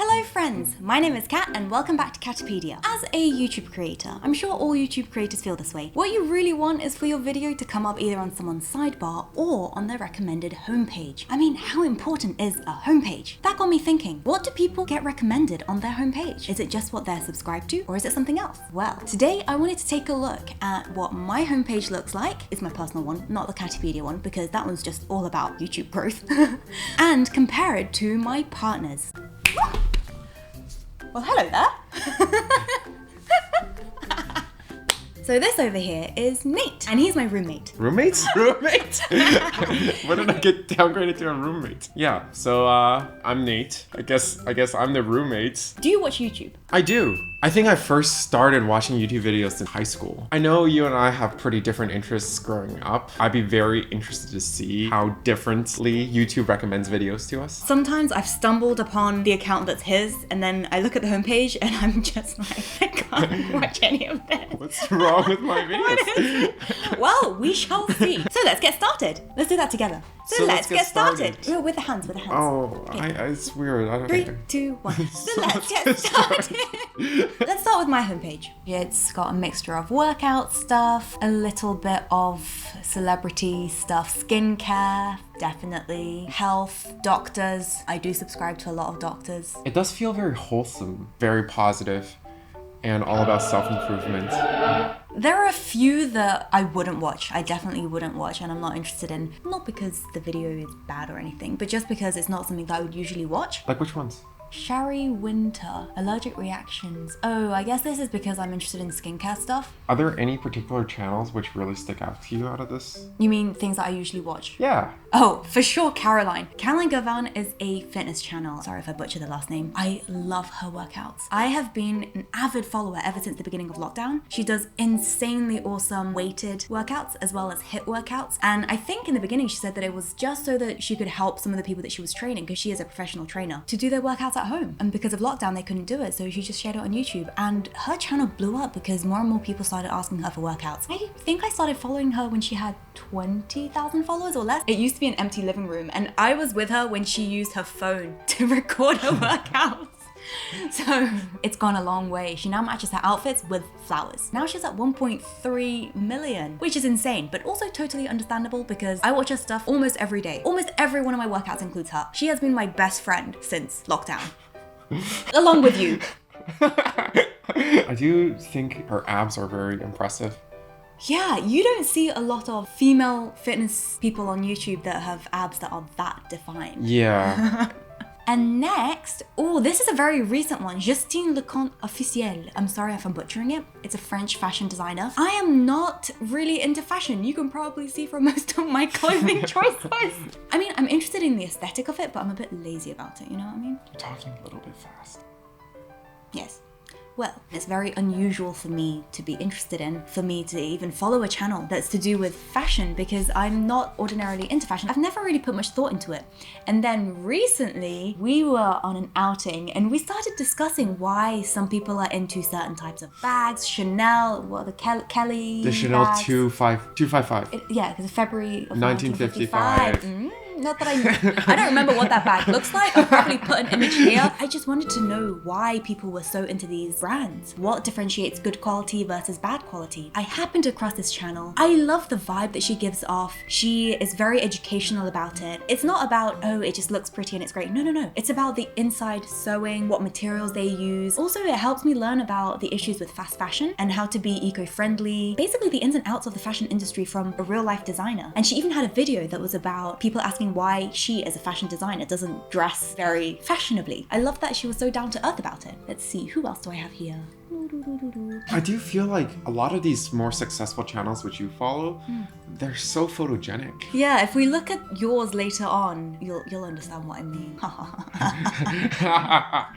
Hello friends, my name is Kat and welcome back to Catapedia. As a YouTube creator, I'm sure all YouTube creators feel this way. What you really want is for your video to come up either on someone's sidebar or on their recommended homepage. I mean, how important is a homepage? That got me thinking, what do people get recommended on their homepage? Is it just what they're subscribed to or is it something else? Well, today I wanted to take a look at what my homepage looks like. It's my personal one, not the Catapedia one, because that one's just all about YouTube growth. And compare it to my partner's. Well, hello there. So this over here is Nate, and he's my roommate. Roommates? Roommate? When did I get downgraded to a roommate? Yeah, so I'm Nate. I guess I'm the roommate. Do you watch YouTube? I do. I think I first started watching YouTube videos in high school. I know you and I have pretty different interests growing up. I'd be very interested to see how differently YouTube recommends videos to us. Sometimes I've stumbled upon the account that's his, and then I look at the homepage and I'm just like, I can't watch any of this. What's wrong with my videos? Well, we shall see. So let's get started. Let's do that together. So let's get started. With the hands, with the hands. Oh, okay. It's weird. I don't 3, think 2, 1. So let's get started. Let's start with my homepage. It's got a mixture of workout stuff, a little bit of celebrity stuff, skincare, definitely, health, doctors. I do subscribe to a lot of doctors. It does feel very wholesome, very positive, and all about self-improvement. There are a few that I wouldn't watch. I definitely wouldn't watch and I'm not interested in. Not because the video is bad or anything, but just because it's not something that I would usually watch. Like which ones? Shari Winter, allergic reactions. Oh, I guess this is because I'm interested in skincare stuff. Are there any particular channels which really stick out to you out of this? You mean things that I usually watch? Yeah. Oh, for sure, Caroline. Caroline Girvan is a fitness channel. Sorry if I butcher the last name. I love her workouts. I have been an avid follower ever since the beginning of lockdown. She does insanely awesome weighted workouts as well as HIIT workouts. And I think in the beginning she said that it was just so that she could help some of the people that she was training, because she is a professional trainer, to do their workouts at home. And because of lockdown, they couldn't do it. So she just shared it on YouTube. And her channel blew up because more and more people started asking her for workouts. I think I started following her when she had 20,000 followers or less. It used to be an empty living room. And I was with her when she used her phone to record her workouts. So it's gone a long way. She now matches her outfits with flowers. Now she's at 1.3 million, which is insane, but also totally understandable because I watch her stuff almost every day. Almost every one of my workouts includes her. She has been my best friend since lockdown. Along with you. I do think her abs are very impressive. Yeah, you don't see a lot of female fitness people on YouTube that have abs that are that defined. Yeah. And next, oh, this is a very recent one, Justine Leconte Officielle. I'm sorry if I'm butchering it. It's a French fashion designer. I am not really into fashion. You can probably see from most of my clothing choices. I mean, I'm interested in the aesthetic of it, but I'm a bit lazy about it, you know what I mean? You're talking a little bit fast. Yes. Well, it's very unusual for me to be interested in, for me to even follow a channel that's to do with fashion, because I'm not ordinarily into fashion. I've never really put much thought into it. And then recently, we were on an outing and we started discussing why some people are into certain types of bags. Chanel, what are the Kelly The Chanel bags. 255. Yeah, because February of 1955. Not that I don't remember what that bag looks like. I'll probably put an image here. I just wanted to know why people were so into these brands. What differentiates good quality versus bad quality? I happened across this channel. I love the vibe that she gives off. She is very educational about it. It's not about, oh, it just looks pretty and it's great. No. It's about the inside sewing, what materials they use. Also, it helps me learn about the issues with fast fashion and how to be eco-friendly. Basically, the ins and outs of the fashion industry from a real-life designer. And she even had a video that was about people asking why she, as a fashion designer, doesn't dress very fashionably. I love that she was so down to earth about it. Let's see, who else do I have here? I do feel like a lot of these more successful channels which you follow, they're so photogenic. Yeah, if we look at yours later on, you'll understand what I mean.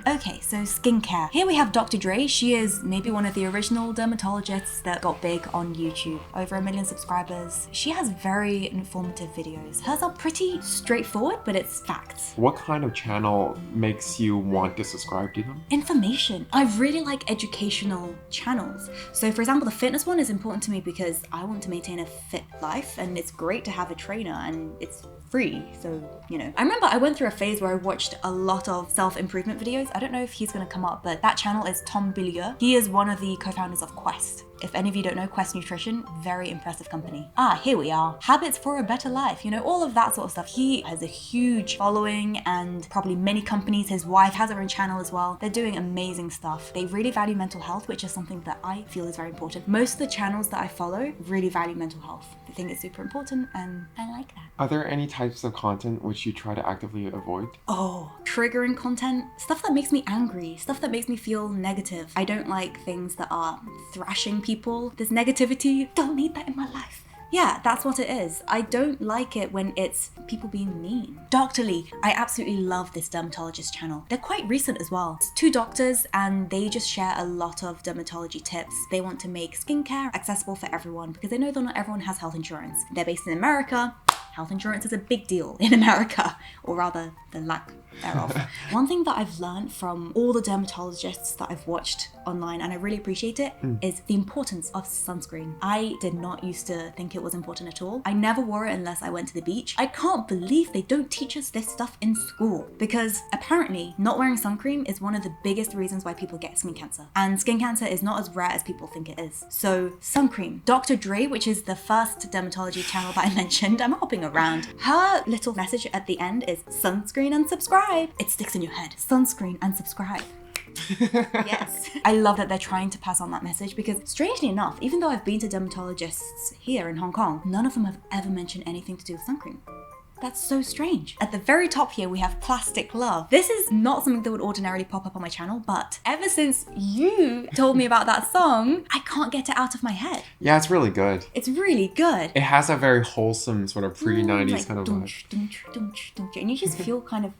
Okay, so skincare. Here we have Dr. Dre. She is maybe one of the original dermatologists that got big on YouTube. Over 1 million subscribers. She has very informative videos. Hers are pretty straightforward, but it's facts. What kind of channel makes you want to subscribe to them? Information. I really like educational educational channels. So for example, the fitness one is important to me because I want to maintain a fit life, and it's great to have a trainer and it's free. So, you know, I remember I went through a phase where I watched a lot of self-improvement videos. I don't know if he's gonna come up, but that channel is Tom Billieux. He is one of the co-founders of Quest. If any of you don't know, Quest Nutrition, very impressive company. Here we are. Habits for a better life, you know, all of that sort of stuff. He has a huge following and probably many companies. His wife has her own channel as well. They're doing amazing stuff. They really value mental health, which is something that I feel is very important. Most of the channels that I follow really value mental health. I think it's super important and I like that. Are there any types of content which you try to actively avoid? Oh, triggering content, stuff that makes me angry, stuff that makes me feel negative. I don't like things that are thrashing people. There's negativity, don't need that in my life. Yeah, that's what it is. I don't like it when it's people being mean. Dr. Lee, I absolutely love this dermatologist channel. They're quite recent as well. It's 2 doctors and they just share a lot of dermatology tips. They want to make skincare accessible for everyone because they know that not everyone has health insurance. They're based in America. Health insurance is a big deal in America, or rather the lack thereof. One thing that I've learned from all the dermatologists that I've watched online, and I really appreciate it, is the importance of sunscreen. I did not used to think it was important at all. I never wore it unless I went to the beach. I can't believe they don't teach us this stuff in school because apparently not wearing sun cream is one of the biggest reasons why people get skin cancer. And skin cancer is not as rare as people think it is. So sun cream. Dr. Dre, which is the first dermatology channel that I mentioned, I'm hopping around. Her little message at the end is sunscreen and subscribe. It sticks in your head. Sunscreen and subscribe. Yes. I love that they're trying to pass on that message because strangely enough, even though I've been to dermatologists here in Hong Kong, none of them have ever mentioned anything to do with sun cream. That's so strange. At the very top here, we have Plastic Love. This is not something that would ordinarily pop up on my channel, but ever since you told me about that song, I can't get it out of my head. Yeah, it's really good. It's really good. It has a very wholesome sort of pre-90s like, kind of vibe. And you just feel kind of...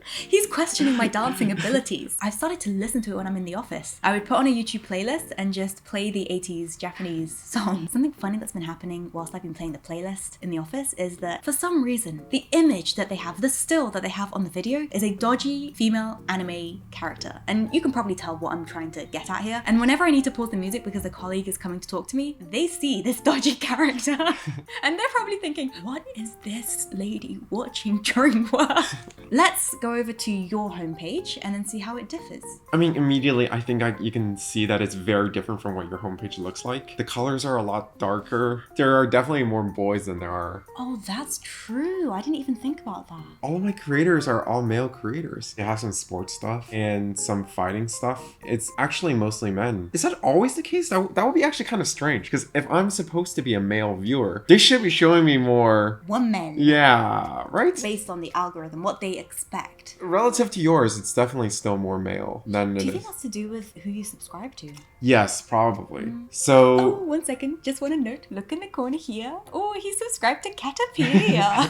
He's questioning my dancing abilities. I've started to listen to it when I'm in the office. I would put on a YouTube playlist and just play the 80s Japanese songs. Something funny that's been happening whilst I've been playing the playlist in the office is that for some reason, the image that they have, the still that they have on the video is a dodgy female anime character. And you can probably tell what I'm trying to get at here. And whenever I need to pause the music because a colleague is coming to talk to me, they see this dodgy character and they're probably thinking, what is this lady watching during work? Let's go over to your homepage and then see how it differs. I mean, immediately, I think you can see that it's very different from what your homepage looks like. The colors are a lot darker. There are definitely more boys than there are. Oh, that's true. I didn't even think about that. All of my creators are all male creators. They have some sports stuff and some fighting stuff. It's actually mostly men. Is that always the case? That would be actually kind of strange because if I'm supposed to be a male viewer, they should be showing me more men. Yeah, right? Based on the algorithm, what they expect. Relative to yours, it's definitely still more male than it is. Do you think that's to do with who you subscribe to? Yes, probably. So... Oh, 1 second. Just want to note. Look in the corner here. Oh, he's subscribed to Caterpillar.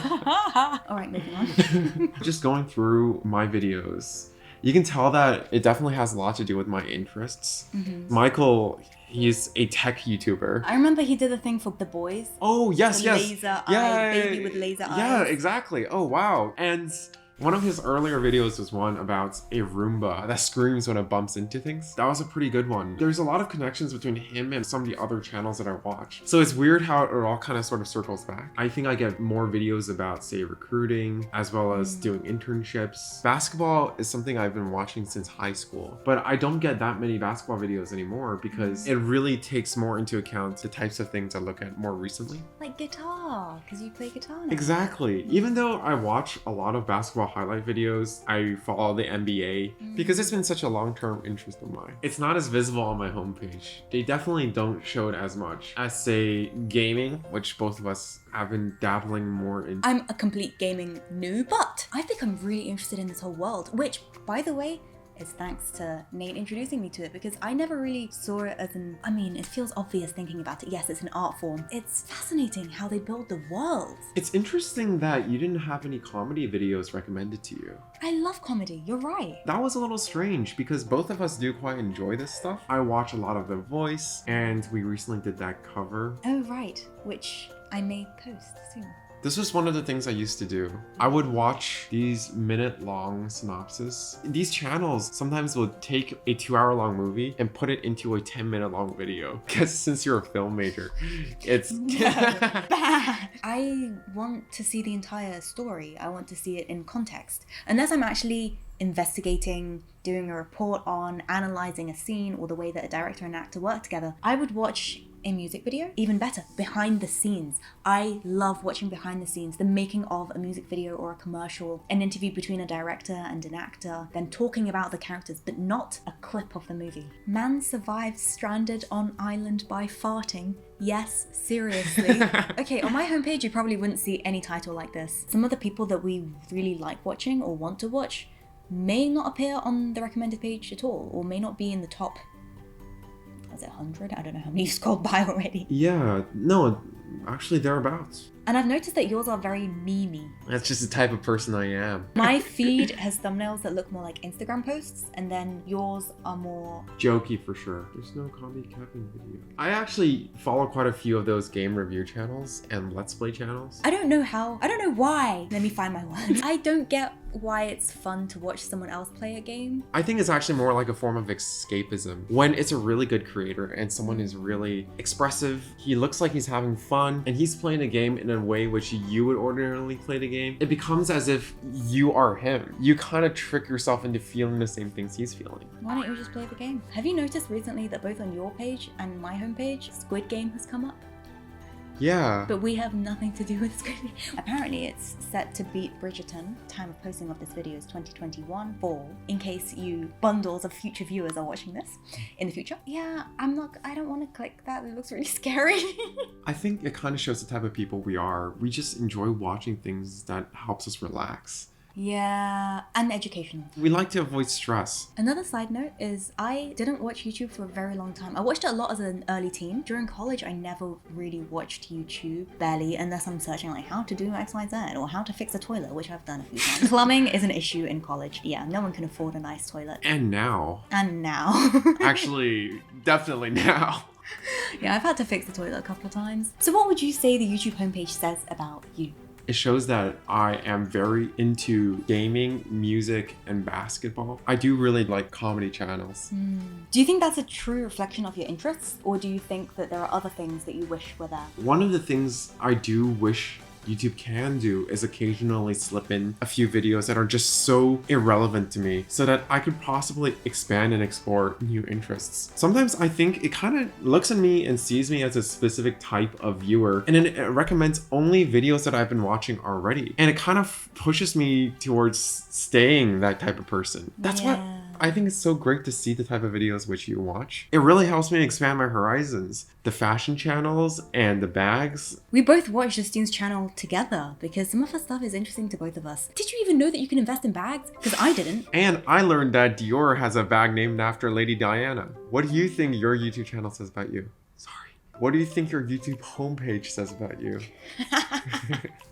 All right, moving on. Just going through my videos, you can tell that it definitely has a lot to do with my interests. Michael... He's a tech YouTuber. I remember he did a thing for the boys. Oh, yes, the laser eye, baby with laser eyes. Yeah, exactly. Oh, wow. And one of his earlier videos was one about a Roomba that screams when it bumps into things. That was a pretty good one. There's a lot of connections between him and some of the other channels that I watch. So it's weird how it all kind of sort of circles back. I think I get more videos about, say, recruiting, as well as doing internships. Basketball is something I've been watching since high school, but I don't get that many basketball videos anymore because it really takes more into account the types of things I look at more recently. Like guitar, because you play guitar now. Exactly. Even though I watch a lot of basketball highlight videos, I follow the NBA because it's been such a long-term interest of mine. It's not as visible on my homepage. They definitely don't show it as much as, say, gaming, which both of us have been dabbling more in. I'm a complete gaming noob, but I think I'm really interested in this whole world, which, by the way, is thanks to Nate introducing me to it because I never really saw it as it feels obvious thinking about it. Yes, it's an art form. It's fascinating how they build the world. It's interesting that you didn't have any comedy videos recommended to you. I love comedy, you're right. That was a little strange because both of us do quite enjoy this stuff. I watch a lot of The Voice and we recently did that cover. Oh, right, which I may post soon. This was one of the things I used to do. I would watch these minute-long synopses. These channels sometimes will take a 2-hour-long movie and put it into a 10-minute-long video. Because since you're a film major, it's... I want to see the entire story. I want to see it in context. Unless I'm actually investigating, doing a report on, analysing a scene or the way that a director and actor work together, I would watch a music video. Even better, behind the scenes. I love watching behind the scenes, the making of a music video or a commercial, an interview between a director and an actor, then talking about the characters, but not a clip of the movie. Man survives stranded on island by farting. Yes, seriously. Okay, on my homepage you probably wouldn't see any title like this. Some of the people that we really like watching or want to watch may not appear on the recommended page at all, or may not be in the top, is it 100? I don't know how many you scrolled by already. Yeah, no, actually thereabouts. And I've noticed that yours are very memey. That's just the type of person I am. My feed has thumbnails that look more like Instagram posts, and then yours are more... jokey for sure. There's no copycapping video. I actually follow quite a few of those game review channels and Let's Play channels. I don't know why. Let me find my words. I don't get why it's fun to watch someone else play a game. I think it's actually more like a form of escapism. When it's a really good creator and someone is really expressive, he looks like he's having fun, and he's playing a game in a way which you would ordinarily play the game, it becomes as if you are him. You kind of trick yourself into feeling the same things he's feeling. Why don't you just play the game? Have you noticed recently that both on your page and my homepage, Squid Game has come up? Yeah. But we have nothing to do with Squid Game. Apparently it's set to beat Bridgerton. Time of posting of this video is 2021 fall, in case you bundles of future viewers are watching this in the future. Yeah, I don't want to click that. It looks really scary. I think it kind of shows the type of people we are. We just enjoy watching things that helps us relax. Yeah, and educational. We like to avoid stress. Another side note is I didn't watch YouTube for a very long time. I watched it a lot as an early teen. During college, I never really watched YouTube, barely, unless I'm searching like how to do XYZ or how to fix a toilet, which I've done a few times. Plumbing is an issue in college. Yeah, no one can afford a nice toilet. And now. Actually, definitely now. Yeah, I've had to fix the toilet a couple of times. So what would you say the YouTube homepage says about you? It shows that I am very into gaming, music, and basketball. I do really like comedy channels. Do you think that's a true reflection of your interests, or do you think that there are other things that you wish were there? One of the things I do wish YouTube can do is occasionally slip in a few videos that are just so irrelevant to me so that I could possibly expand and explore new interests. Sometimes I think it kind of looks at me and sees me as a specific type of viewer, and then it recommends only videos that I've been watching already. And it kind of pushes me towards staying that type of person. That's what I think it's so great to see the type of videos which you watch. It really helps me expand my horizons. The fashion channels and the bags. We both watched Justine's channel together because some of her stuff is interesting to both of us. Did you even know that you can invest in bags? Because I didn't. And I learned that Dior has a bag named after Lady Diana. What do you think your YouTube channel says about you? Sorry. What do you think your YouTube homepage says about you?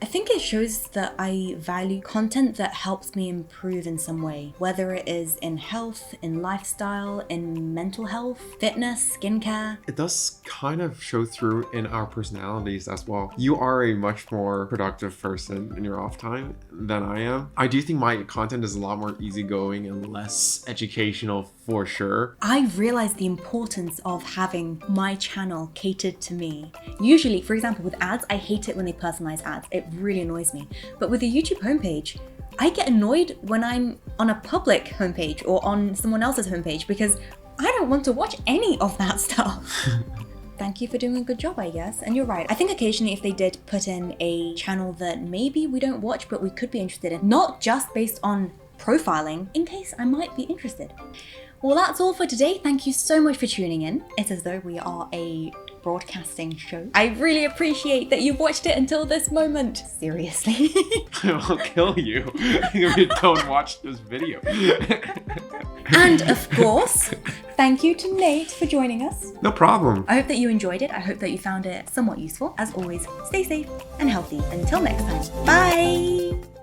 I think it shows that I value content that helps me improve in some way, whether it is in health, in lifestyle, in mental health, fitness, skincare. It does kind of show through in our personalities as well. You are a much more productive person in your off time than I am. I do think my content is a lot more easygoing and less educational for sure. I realized the importance of having my channel catered to me. Usually, for example, with ads, I hate it when they personalize ads. It really annoys me. But with the YouTube homepage, I get annoyed when I'm on a public homepage or on someone else's homepage because I don't want to watch any of that stuff. Thank you for doing a good job, I guess. And you're right. I think occasionally if they did put in a channel that maybe we don't watch but we could be interested in, not just based on profiling, in case I might be interested. Well, that's all for today. Thank you so much for tuning in. It's as though we are a broadcasting show. I really appreciate that you've watched it until this moment. Seriously. I will kill you if you don't watch this video. And of course, thank you to Nate for joining us. No problem. I hope that you enjoyed it. I hope that you found it somewhat useful. As always, stay safe and healthy. Until next time, bye!